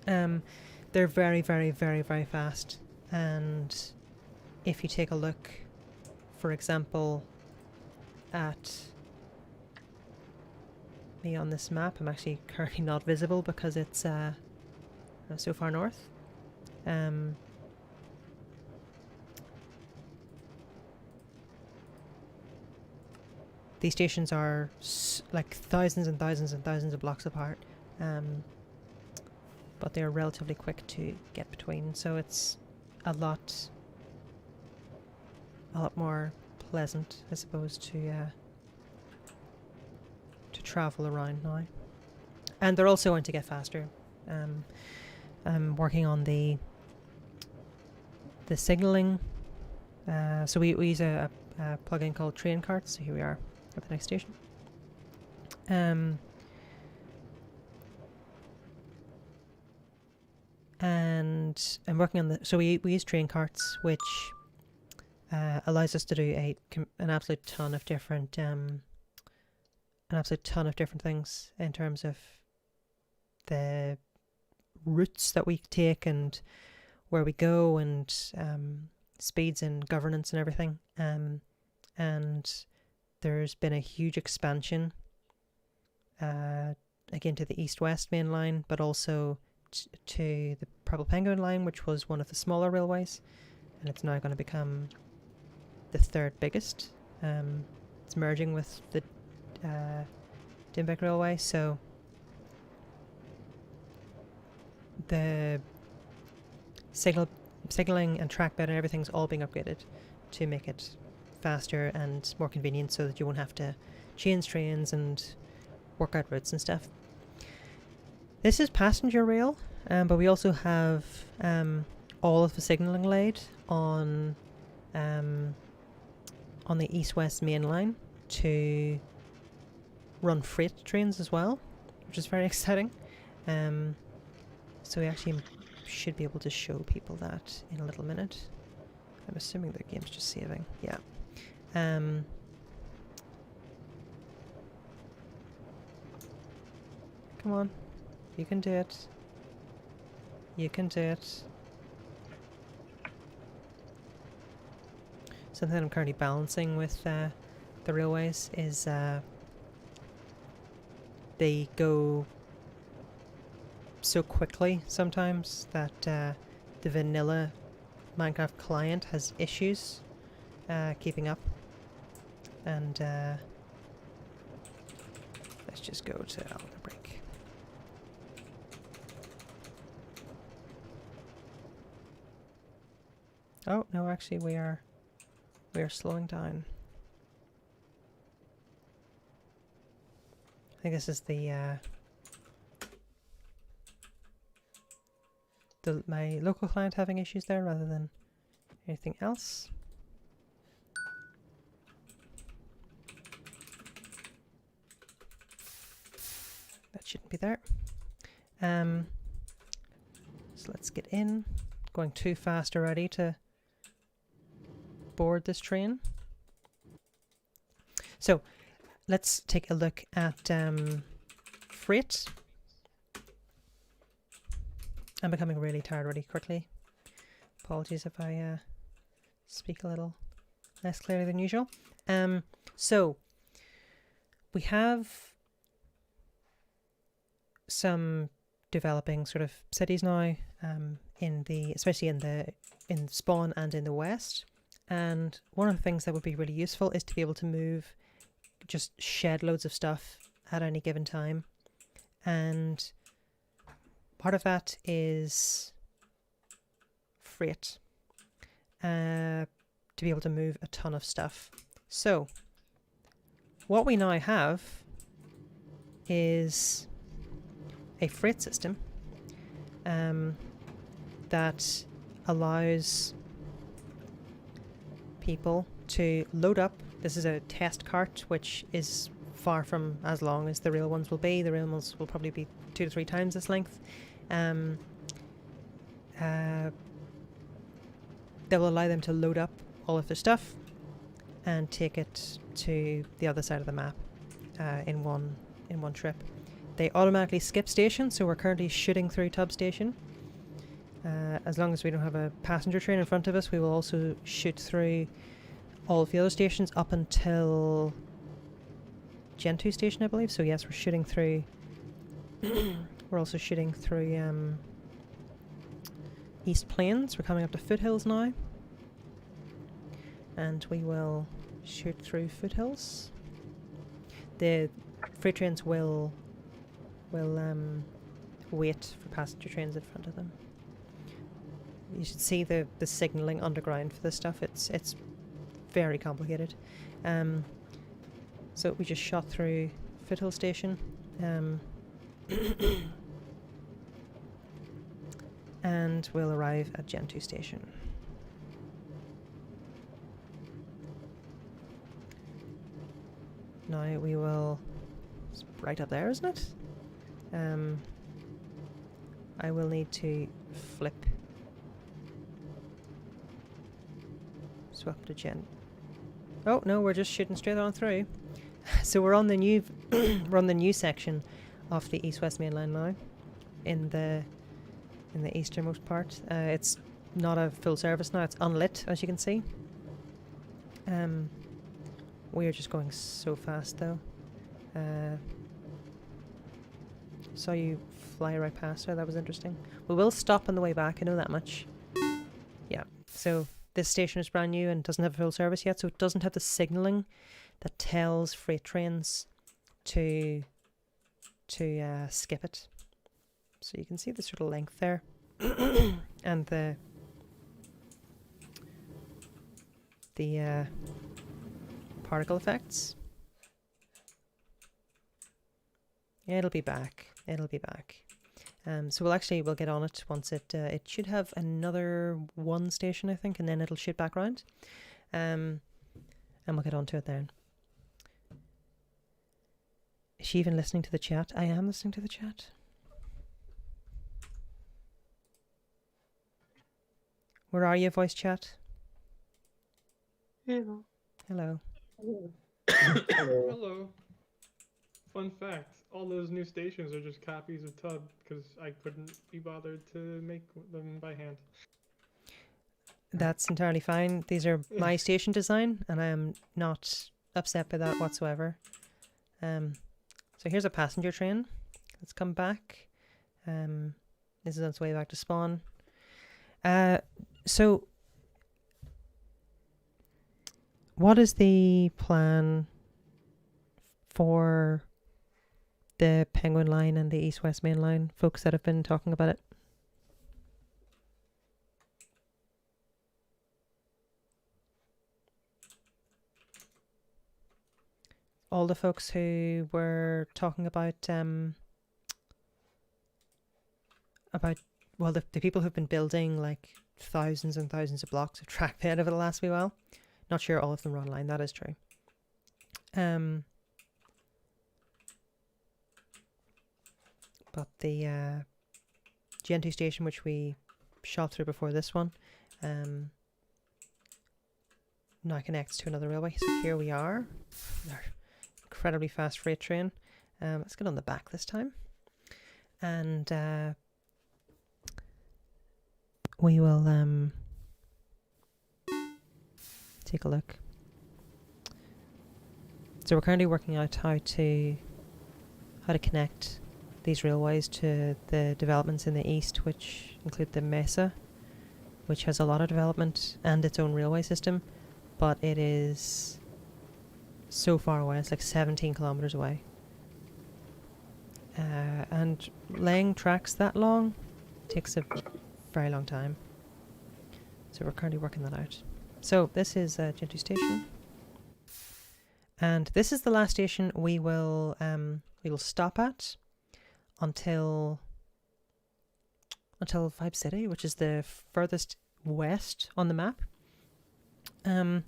A: They're very, very, very, very fast. And if you take a look, for example, at me on this map, I'm actually currently not visible because it's so far north. These stations are like thousands and thousands and thousands of blocks apart, but they're relatively quick to get between, so it's a lot more pleasant, I suppose, to travel around now. And they're also going to get faster. I'm working on the signaling. So we use a plugin called Train Carts. So here we are at the next station. And I'm working on the. So we use Train Carts, which allows us to do an absolute ton of different things in terms of the routes that we take and where we go and speeds and governance and everything. And there's been a huge expansion again to the east-west main line, but also to the Purple Penguin line, which was one of the smaller railways. and it's now going to become the third biggest. It's merging with the Dimbeck Railway, so the signalling and track bed and everything's all being upgraded to make it faster and more convenient, so that you won't have to change trains and work out routes and stuff. This is passenger rail, but we also have all of the signalling laid on the east-west main line to run freight trains as well, which is very exciting. So we actually should be able to show people that in a little minute. I'm assuming the game's just saving. Yeah. Come on. You can do it. You can do it. Something I'm currently balancing with the railways is they go so quickly sometimes that the vanilla Minecraft client has issues keeping up. And let's just go to Alpha Break. Oh no, actually we are slowing down. I think this is my local client having issues there rather than anything else. That shouldn't be there. So let's get in. Going too fast already to board this train. So let's take a look at freight. I'm becoming really tired really quickly. Apologies if I speak a little less clearly than usual. So we have some developing sort of cities now, especially in Spawn and in the west. And one of the things that would be really useful is to be able to move just shed loads of stuff at any given time. And part of that is freight, to be able to move a ton of stuff. So what we now have is a freight system that allows people to load up. This is a test cart, which is far from as long as the real ones will be. The real ones will probably be 2 to 3 times this length. That will allow them to load up all of their stuff and take it to the other side of the map in one trip. They automatically skip stations, so we're currently shooting through Tub Station. As long as we don't have a passenger train in front of us, we will also shoot through all of the other stations up until Gentoo Station, I believe. So yes, we're shooting through. We're also shooting through East Plains. We're coming up to Foothills now, and we will shoot through Foothills. The freight trains will wait for passenger trains in front of them. You should see the signalling underground for this stuff. It's very complicated. So we just shot through Foothill Station, and we'll arrive at Gentoo Station. Now we will... It's right up there, isn't it? I will need to flip. Swap to Gen. Oh no, we're just shooting straight on through. So we're on the new we're on the new section of the east-west main line now, in the easternmost part. It's not a full service now; it's unlit, as you can see. We are just going so fast though. Saw you fly right past her. That was interesting. We will stop on the way back. I know that much. Yeah. So this station is brand new and doesn't have full service yet, so it doesn't have the signalling that tells freight trains to skip it. So you can see the sort of length there and the particle effects. It'll be back. It'll be back. So we'll get on it once it should have another one station, I think, and then it'll shoot back round. And we'll get on to it then. Is she even listening to the chat? I am listening to the chat. Where are you, voice chat?
G: Hello.
A: Hello.
G: Hello. Fun fact, all those new stations are just copies of Tub because I couldn't be bothered to make them by hand.
A: That's entirely fine. These are my station design, and I am not upset by that whatsoever. So here's a passenger train. Let's come back. This is on its way back to spawn. So what is the plan for the Penguin Line and the East-West Main Line, folks that have been talking about it? All the folks who were talking about well, the people who've been building like thousands and thousands of blocks of trackbed over the last wee while. Not sure all of them are online, that is true. But the Gen2 station, which we shot through before this one, now connects to another railway. So here we are. Our incredibly fast freight train. Let's get on the back this time. And we will take a look. So we're currently working out how to connect these railways to the developments in the east, which include the Mesa, which has a lot of development and its own railway system, but it is so far away. It's like 17 kilometers away. And laying tracks that long takes a very long time. So we're currently working that out. So this is Gen2 Station. And this is the last station we will stop at until Vibe City, which is the furthest west on the map. And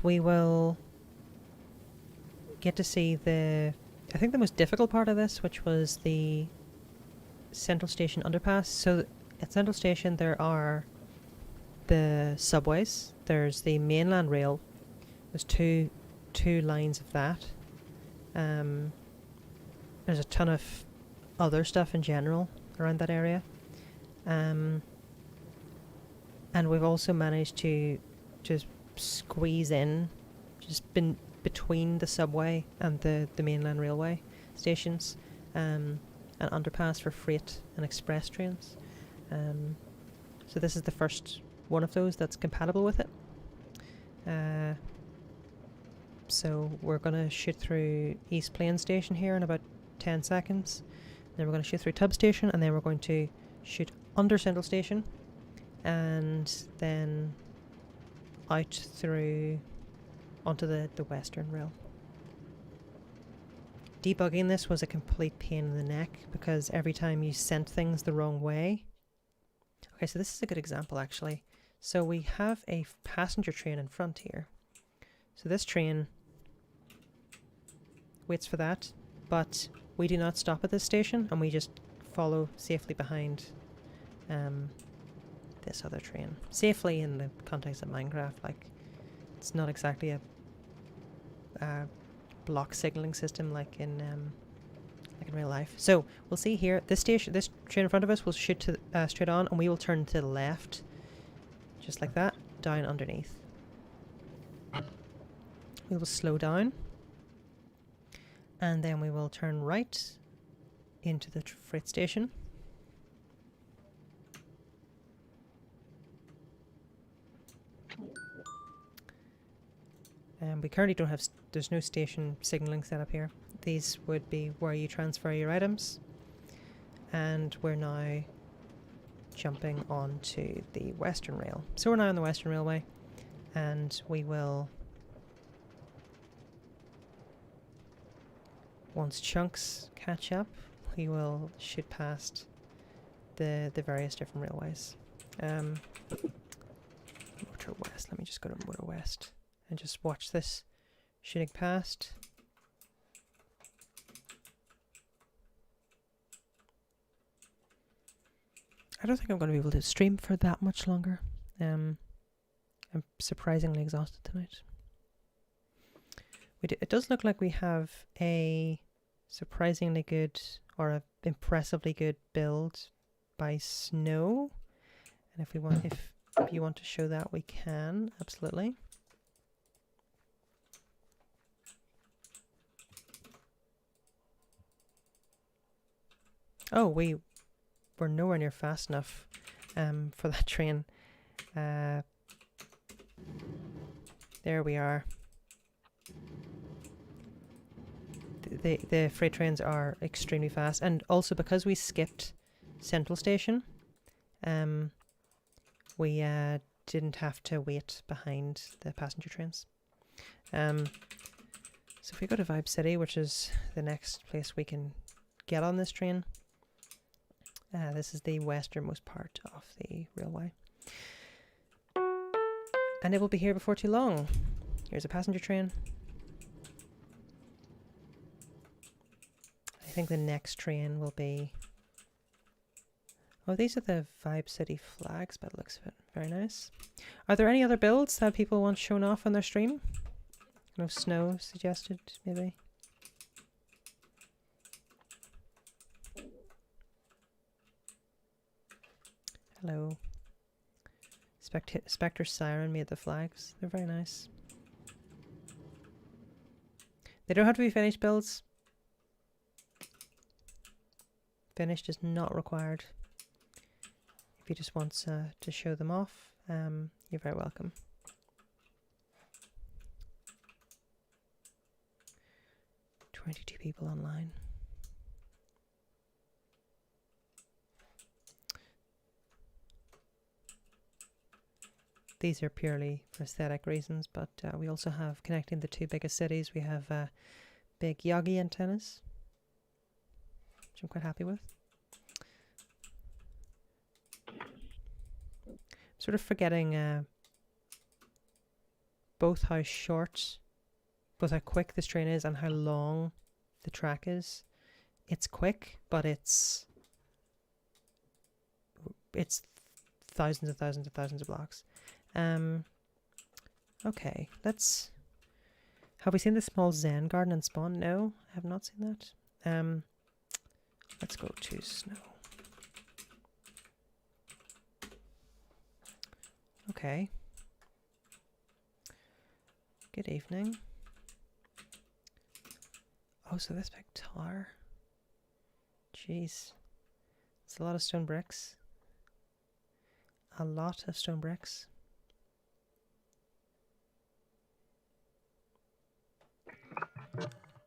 A: we will get to see I think the most difficult part of this, which was the Central Station Underpass. So at Central Station there are the subways, there's the mainland rail, there's two lines of that. There's a ton of other stuff in general around that area. And we've also managed to just squeeze in, just between the subway and the mainland railway stations, an underpass for freight and express trains. So this is the first one of those that's compatible with it. So we're going to shoot through East Plain Station here in about 10 seconds. Then we're going to shoot through Tub Station, and then we're going to shoot under Central Station, and then out through onto the Western Rail. Debugging this was a complete pain in the neck because every time you sent things the wrong way. Okay, so this is a good example actually. So we have a passenger train in front here. So this train waits for that, but we do not stop at this station and we just follow safely behind this other train. Safely in the context of Minecraft, like it's not exactly a block signaling system like in real life. So we'll see here, this train in front of us will shoot to straight on, and we will turn to the left, just like that, down underneath. We will slow down, and then we will turn right into the freight station. We currently don't have, there's no station signaling set up here. These would be where you transfer your items. And we're now jumping onto the Western Rail. So we're now on the Western Railway, and we will, once chunks catch up, we will shoot past the various different railways. Motor West, let me just go to Motor West and just watch this shooting past. I don't think I'm going to be able to stream for that much longer. I'm surprisingly exhausted tonight. It does look like we have a surprisingly good, or a impressively good build by Snow. And if you want to show that, we can, absolutely. Oh, we're nowhere near fast enough for that train. There we are. The freight trains are extremely fast, and also because we skipped Central Station, we didn't have to wait behind the passenger trains. So if we go to Vibe City, which is the next place we can get on this train, this is the westernmost part of the railway. And it will be here before too long. Here's a passenger train. I think the next train will be... Oh, these are the Vibe City flags by the looks of it. Very nice. Are there any other builds that people want shown off on their stream? I know Snow suggested, maybe. Hello. Spectre Siren made the flags. They're very nice. They don't have to be finished builds. Finished is not required. If you just want to show them off, you're very welcome. "22 people online. These are purely for aesthetic reasons, but we also have, connecting the two biggest cities, we have big Yagi antennas, which I'm quite happy with. Sort of forgetting both how quick this train is and how long the track is. It's quick, but it's thousands and thousands and thousands of blocks. Okay, have we seen the small Zen garden in Spawn? No, I have not seen that. Let's go to Snow. Okay. Good evening. Oh, so this big tower. Jeez. It's a lot of stone bricks. A lot of stone bricks.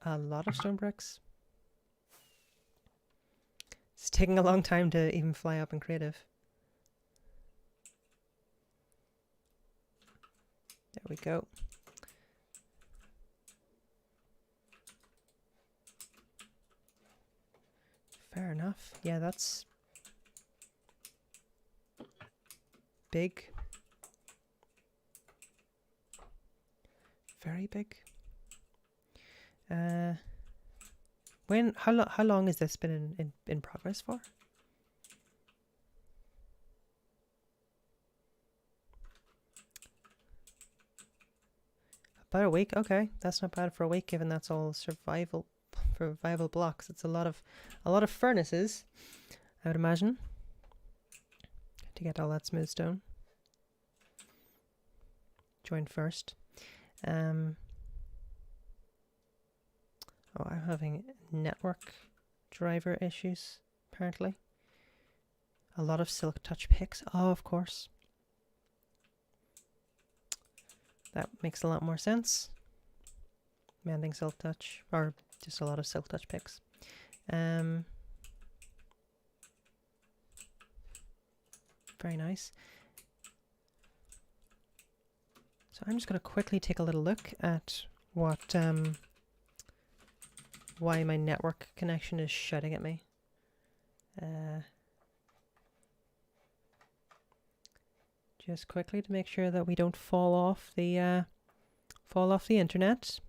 A: A lot of stone bricks. It's taking a long time to even fly up in creative. There we go. Fair enough. Yeah, that's big. Very big. How long has this been in progress for? About a week. Okay, that's not bad for a week, given that's all survival blocks. It's a lot of furnaces, I would imagine, to get all that smooth stone. Join first. Oh, I'm having network driver issues, apparently. A lot of silk touch picks. Oh, of course. That makes a lot more sense. mending silk touch, or just a lot of silk touch picks. Very nice. So I'm just going to quickly take a little look at what why my network connection is shouting at me. Just quickly to make sure that we don't fall off the internet.